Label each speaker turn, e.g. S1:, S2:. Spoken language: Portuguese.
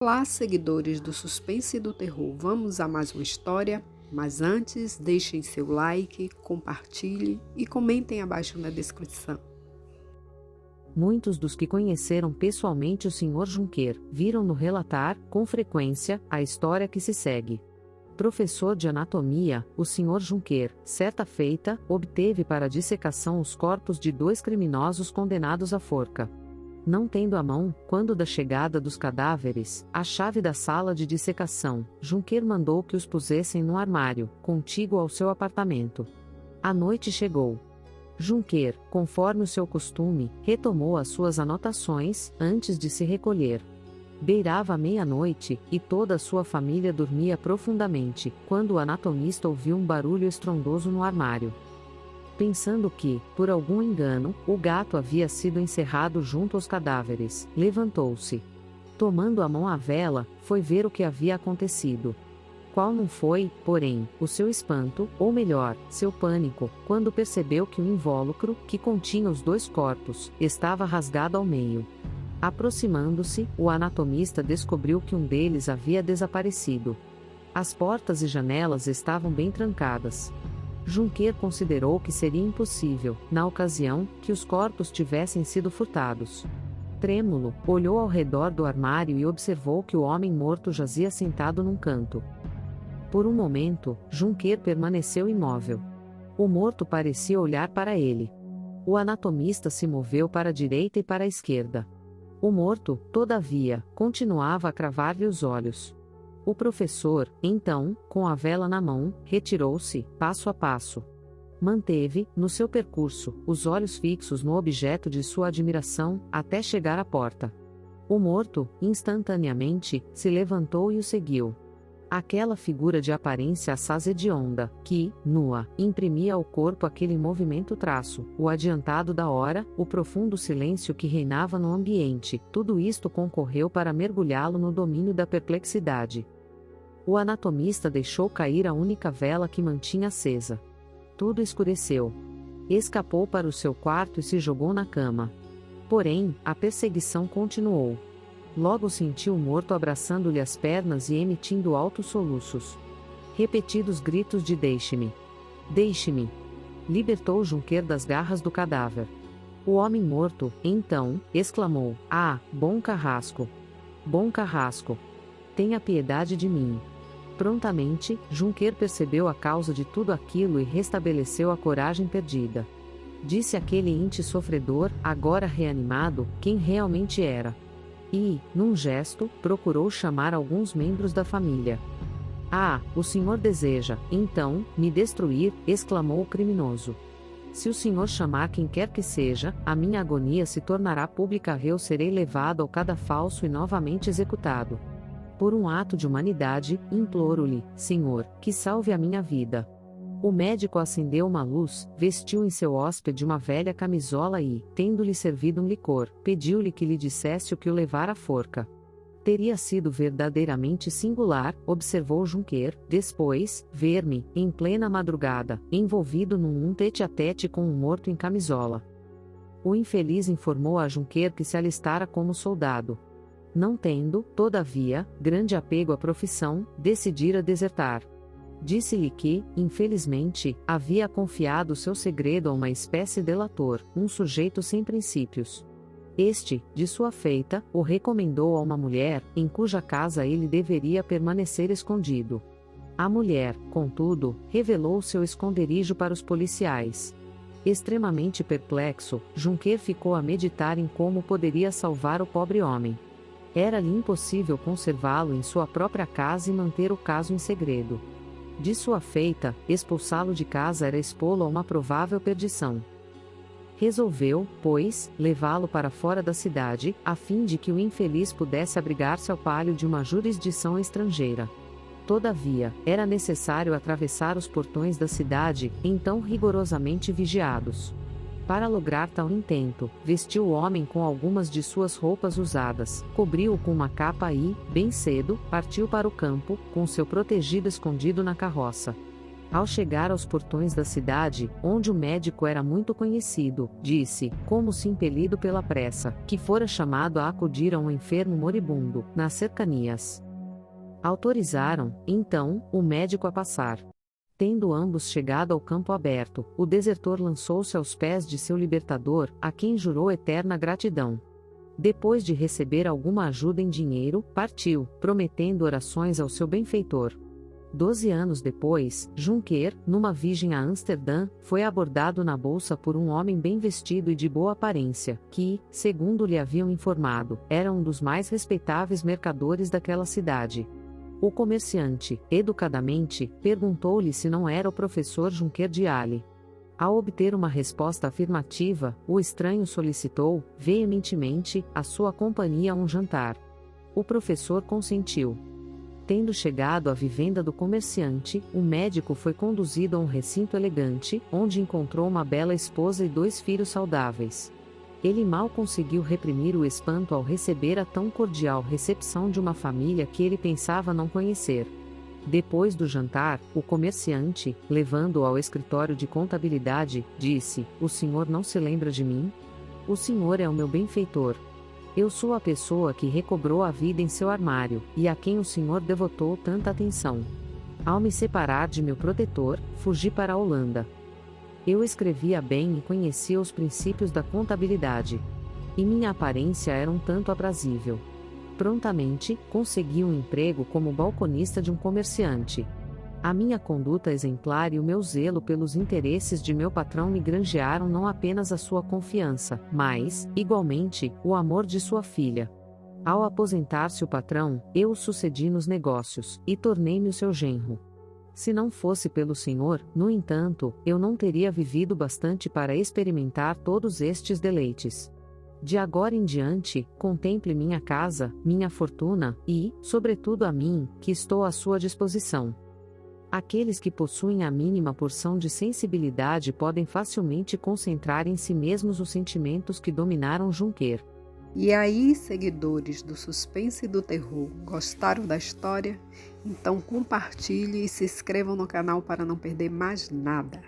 S1: Olá, seguidores do suspense e do terror. Vamos a mais uma história? Mas antes, deixem seu like, compartilhe e comentem abaixo na descrição.
S2: Muitos dos que conheceram pessoalmente o Sr. Junqueira viram-no relatar, com frequência, a história que se segue. Professor de anatomia, o Sr. Junqueira, certa feita, obteve para dissecação os corpos de 2 criminosos condenados à forca. Não tendo à mão, quando da chegada dos cadáveres, a chave da sala de dissecação, Junqueira mandou que os pusessem no armário, contíguo ao seu apartamento. A noite chegou. Junqueira, conforme o seu costume, retomou as suas anotações, antes de se recolher. Beirava a meia-noite, e toda a sua família dormia profundamente, quando o anatomista ouviu um barulho estrondoso no armário. Pensando que, por algum engano, o gato havia sido encerrado junto aos cadáveres, levantou-se. Tomando à mão a vela, foi ver o que havia acontecido. Qual não foi, porém, o seu espanto, ou melhor, seu pânico, quando percebeu que o invólucro, que continha os 2 corpos, estava rasgado ao meio. Aproximando-se, o anatomista descobriu que um deles havia desaparecido. As portas e janelas estavam bem trancadas. Junqueira considerou que seria impossível, na ocasião, que os corpos tivessem sido furtados. Trêmulo, olhou ao redor do armário e observou que o homem morto jazia sentado num canto. Por um momento, Junqueira permaneceu imóvel. O morto parecia olhar para ele. O anatomista se moveu para a direita e para a esquerda. O morto, todavia, continuava a cravar-lhe os olhos. O professor, então, com a vela na mão, retirou-se, passo a passo. Manteve, no seu percurso, os olhos fixos no objeto de sua admiração, até chegar à porta. O morto, instantaneamente, se levantou e o seguiu. Aquela figura de aparência assaz hedionda, que, nua, imprimia ao corpo aquele movimento traço, o adiantado da hora, o profundo silêncio que reinava no ambiente, tudo isto concorreu para mergulhá-lo no domínio da perplexidade. O anatomista deixou cair a única vela que mantinha acesa. Tudo escureceu. Escapou para o seu quarto e se jogou na cama. Porém, a perseguição continuou. Logo sentiu o morto abraçando-lhe as pernas e emitindo altos soluços. Repetidos gritos de deixe-me. Deixe-me. Libertou Junqueira das garras do cadáver. O homem morto, então, exclamou: Ah, bom carrasco! Bom carrasco! Tenha piedade de mim. Prontamente, Junqueira percebeu a causa de tudo aquilo e restabeleceu a coragem perdida. Disse aquele ente sofredor, agora reanimado, quem realmente era. E, num gesto, procurou chamar alguns membros da família. Ah, o senhor deseja, então, me destruir, exclamou o criminoso. Se o senhor chamar quem quer que seja, a minha agonia se tornará pública, eu serei levado ao cadafalso e novamente executado. Por um ato de humanidade, imploro-lhe, senhor, que salve a minha vida. O médico acendeu uma luz, vestiu em seu hóspede uma velha camisola e, tendo-lhe servido um licor, pediu-lhe que lhe dissesse o que o levara à forca. Teria sido verdadeiramente singular, observou Junqueira, depois, ver-me, em plena madrugada, envolvido num tete-a-tete com um morto em camisola. O infeliz informou a Junqueira que se alistara como soldado. Não tendo, todavia, grande apego à profissão, decidira desertar. Disse-lhe que, infelizmente, havia confiado seu segredo a uma espécie de delator, um sujeito sem princípios. Este, de sua feita, o recomendou a uma mulher, em cuja casa ele deveria permanecer escondido. A mulher, contudo, revelou seu esconderijo para os policiais. Extremamente perplexo, Junqueira ficou a meditar em como poderia salvar o pobre homem. Era-lhe impossível conservá-lo em sua própria casa e manter o caso em segredo. De sua feita, expulsá-lo de casa era expô-lo a uma provável perdição. Resolveu, pois, levá-lo para fora da cidade, a fim de que o infeliz pudesse abrigar-se ao pálio de uma jurisdição estrangeira. Todavia, era necessário atravessar os portões da cidade, então rigorosamente vigiados. Para lograr tal intento, vestiu o homem com algumas de suas roupas usadas, cobriu-o com uma capa e, bem cedo, partiu para o campo, com seu protegido escondido na carroça. Ao chegar aos portões da cidade, onde o médico era muito conhecido, disse, como se impelido pela pressa, que fora chamado a acudir a um enfermo moribundo, nas cercanias. Autorizaram, então, o médico a passar. Tendo ambos chegado ao campo aberto, o desertor lançou-se aos pés de seu libertador, a quem jurou eterna gratidão. Depois de receber alguma ajuda em dinheiro, partiu, prometendo orações ao seu benfeitor. 12 anos depois, Juncker, numa viagem a Amsterdã, foi abordado na bolsa por um homem bem vestido e de boa aparência, que, segundo lhe haviam informado, era um dos mais respeitáveis mercadores daquela cidade. O comerciante, educadamente, perguntou-lhe se não era o professor Juncker de Ali. Ao obter uma resposta afirmativa, o estranho solicitou, veementemente, a sua companhia a um jantar. O professor consentiu. Tendo chegado à vivenda do comerciante, o médico foi conduzido a um recinto elegante, onde encontrou uma bela esposa e 2 filhos saudáveis. Ele mal conseguiu reprimir o espanto ao receber a tão cordial recepção de uma família que ele pensava não conhecer. Depois do jantar, o comerciante, levando-o ao escritório de contabilidade, disse: "O senhor não se lembra de mim? O senhor é o meu benfeitor. Eu sou a pessoa que recobrou a vida em seu armário, e a quem o senhor devotou tanta atenção. Ao me separar de meu protetor, fugi para a Holanda. Eu escrevia bem e conhecia os princípios da contabilidade. E minha aparência era um tanto aprazível. Prontamente, consegui um emprego como balconista de um comerciante. A minha conduta exemplar e o meu zelo pelos interesses de meu patrão me granjearam não apenas a sua confiança, mas, igualmente, o amor de sua filha. Ao aposentar-se o patrão, eu o sucedi nos negócios, e tornei-me o seu genro. Se não fosse pelo senhor, no entanto, eu não teria vivido bastante para experimentar todos estes deleites. De agora em diante, contemple minha casa, minha fortuna, e, sobretudo a mim, que estou à sua disposição." Aqueles que possuem a mínima porção de sensibilidade podem facilmente concentrar em si mesmos os sentimentos que dominaram Juncker.
S1: E aí, seguidores do suspense e do terror, gostaram da história? Então compartilhe e se inscrevam no canal para não perder mais nada.